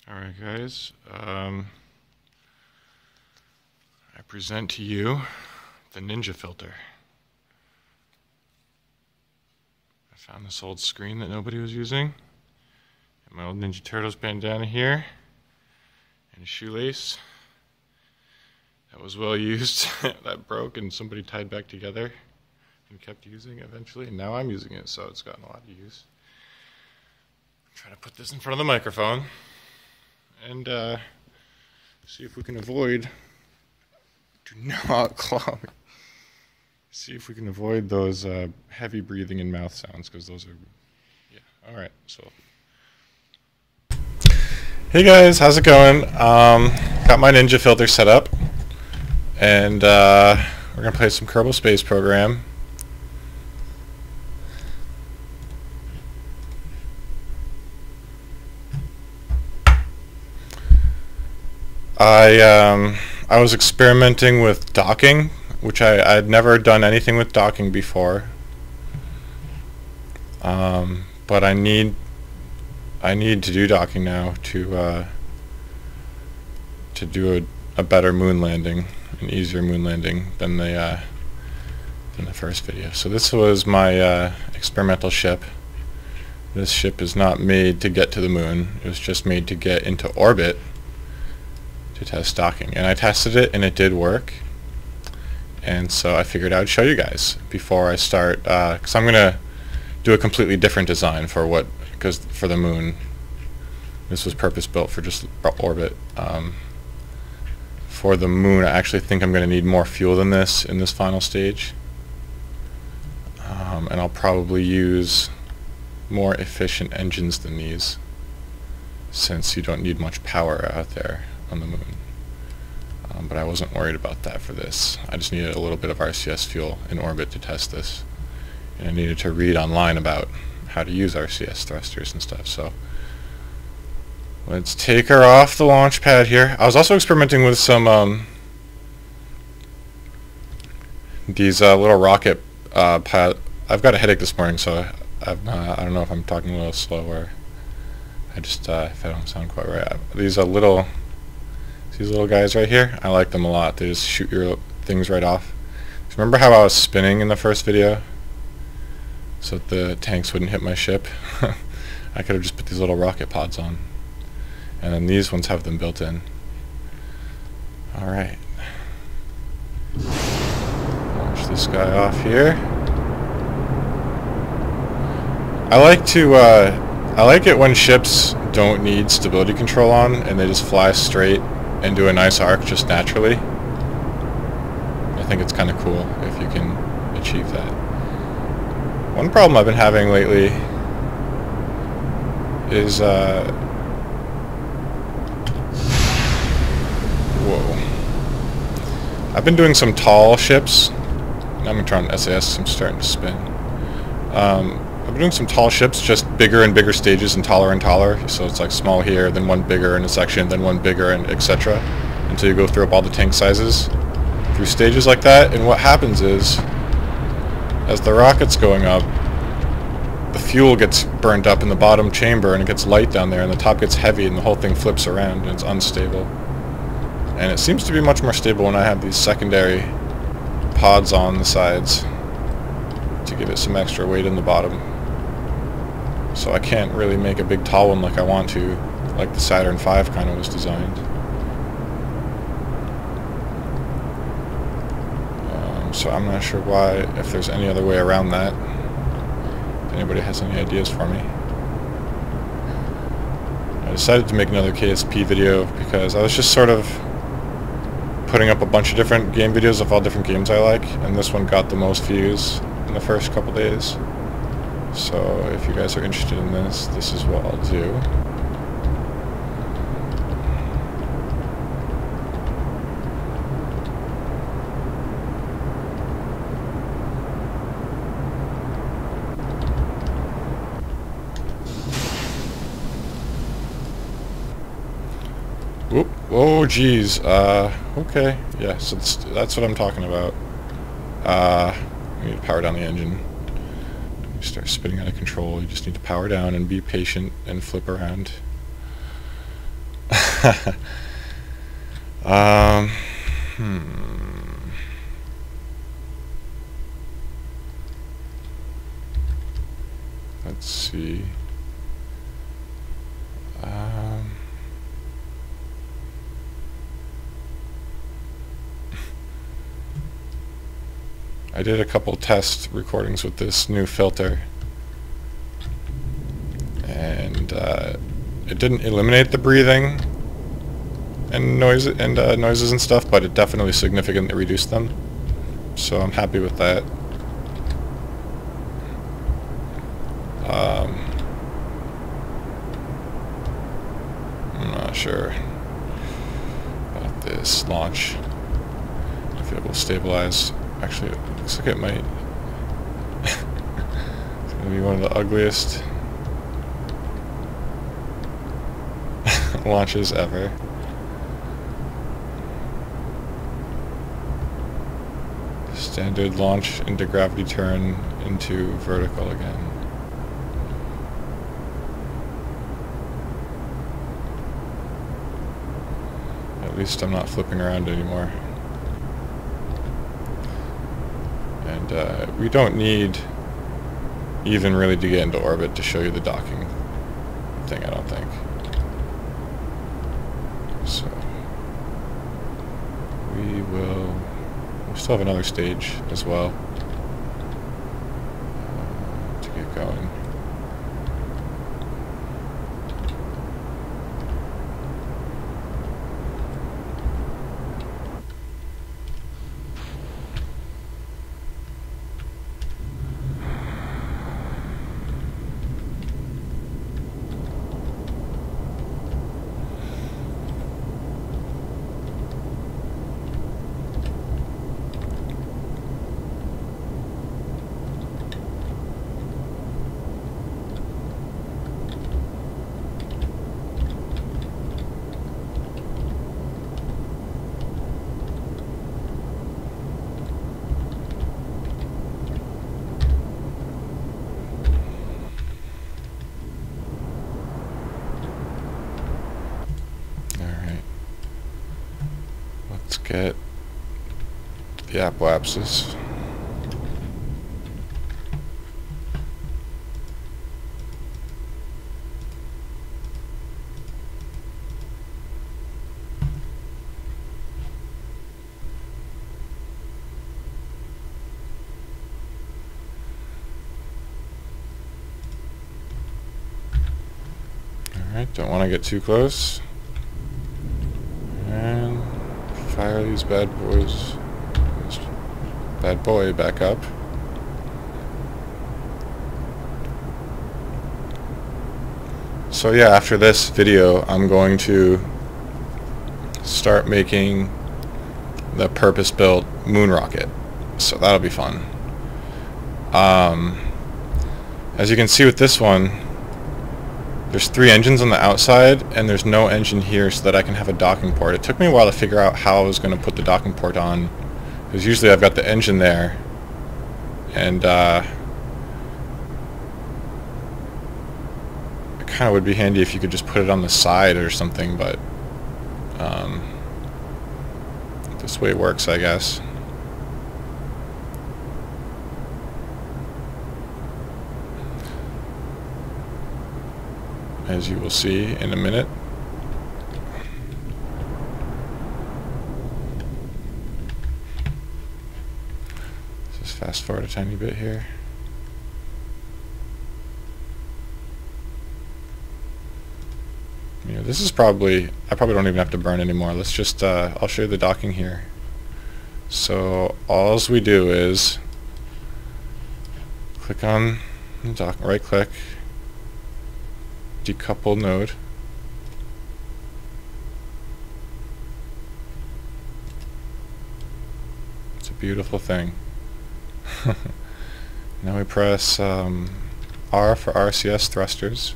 Alright guys, I present to you the Ninja filter. I found this old screen that nobody was using, and my old Ninja Turtles bandana here, and a shoelace that was well used, that broke and somebody tied back together and kept using eventually, and now I'm using it, so it's gotten a lot of use. I'm trying to put this in front of the microphone and see if we can avoid, do not claw me, see if we can avoid those heavy breathing and mouth sounds, because those are, yeah, alright, so. Hey guys, how's it going? Got my Ninja filter set up, and we're going to play some Kerbal Space Program. I was experimenting with docking, which I'd never done anything with docking before, but I need to do docking now to do a better moon landing, an easier moon landing than the first video. So this was my experimental ship. This ship is not made to get to the moon. It was just made to get into orbit to test docking, and I tested it and it did work, and so I figured I would show you guys before I start, because I'm gonna do a completely different design for the moon. This was purpose built for just orbit. For the moon, I actually think I'm gonna need more fuel than this in this final stage, and I'll probably use more efficient engines than these, since you don't need much power out there on the moon. But I wasn't worried about that for this. I just needed a little bit of RCS fuel in orbit to test this, and I needed to read online about how to use RCS thrusters and stuff. So let's take her off the launch pad here. I was also experimenting with some these little rocket pad. I've got a headache this morning, so I don't know if I'm talking a little slow, or I just if I don't sound quite right. These little guys right here, I like them a lot. They just shoot your things right off. So remember how I was spinning in the first video so that the tanks wouldn't hit my ship? I could have just put these little rocket pods on, and then these ones have them built in. Alright, launch this guy off here. I like it when ships don't need stability control on and they just fly straight and do a nice arc just naturally. I think it's kind of cool if you can achieve that. One problem I've been having lately is whoa. I've been doing some tall ships. Now I'm going to try on SAS, I'm starting to spin. I've been doing some tall ships, just bigger and bigger stages and taller, so it's like small here, then one bigger in a section, then one bigger, and etc. until you go through up all the tank sizes through stages like that. And what happens is, as the rocket's going up, the fuel gets burned up in the bottom chamber and it gets light down there, and the top gets heavy and the whole thing flips around and it's unstable. And it seems to be much more stable when I have these secondary pods on the sides to give it some extra weight in the bottom. So I can't really make a big tall one like I want to, like the Saturn V kind of was designed. So I'm not sure if there's any other way around that. If anybody has any ideas for me. I decided to make another KSP video because I was just sort of putting up a bunch of different game videos of all different games I like, and this one got the most views in the first couple days. So if you guys are interested in this, this is what I'll do. Whoop. Oh geez. Okay. Yeah, so that's what I'm talking about. We need to power down the engine. You start spinning out of control, you just need to power down and be patient and flip around. um, Let's see. I did a couple test recordings with this new filter, and it didn't eliminate the breathing and noises and stuff, but it definitely significantly reduced them. So I'm happy with that. I'm not sure about this launch, if it will stabilize. Actually, it looks like it might. It's going to be one of the ugliest launches ever. Standard launch into gravity turn into vertical again. At least I'm not flipping around anymore. And we don't need even really to get into orbit to show you the docking thing, I don't think. So we still have another stage as well to get going. Let's get the apoapsis. Alright, don't want to get too close. And fire these bad boys. This bad boy back up. So yeah, after this video, I'm going to start making the purpose-built moon rocket. So that'll be fun. As you can see with this one, there's 3 engines on the outside, and there's no engine here so that I can have a docking port. It took me a while to figure out how I was going to put the docking port on, because usually I've got the engine there, and it kind of would be handy if you could just put it on the side or something, but this way works, I guess. As you will see in a minute. Let's just fast forward a tiny bit here. You know, this is probably, I probably don't even have to burn anymore. Let's just, I'll show you the docking here. So all we do is click on the dock, right click, decouple node. It's a beautiful thing. Now we press R for RCS thrusters,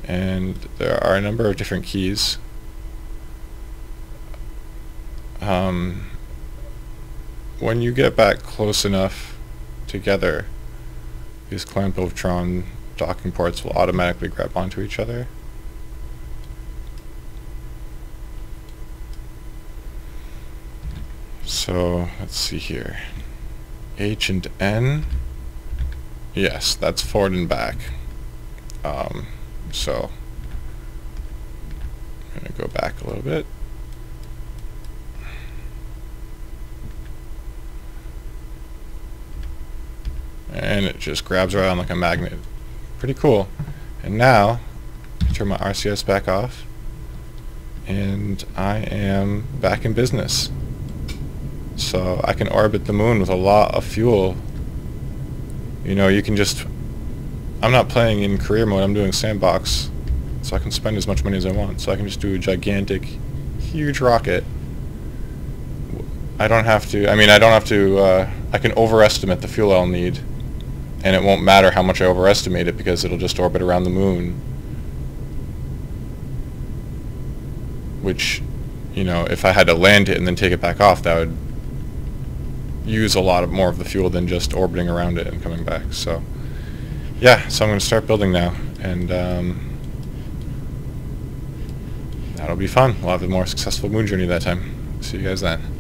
and there are a number of different keys. When you get back close enough together, these Clampotron docking ports will automatically grab onto each other. So let's see here. H and N. Yes, that's forward and back. So I'm going to go back a little bit. And it just grabs right on like a magnet. Pretty cool. And now, turn my RCS back off, and I am back in business. So I can orbit the moon with a lot of fuel. You know, you can just... I'm not playing in career mode, I'm doing sandbox. So I can spend as much money as I want. So I can just do a gigantic, huge rocket. I don't have to... I can overestimate the fuel I'll need. And it won't matter how much I overestimate it because it'll just orbit around the moon. Which, you know, if I had to land it and then take it back off, that would use a lot more of the fuel than just orbiting around it and coming back. So, yeah, so I'm going to start building now. And that'll be fun. We'll have a more successful moon journey that time. See you guys then.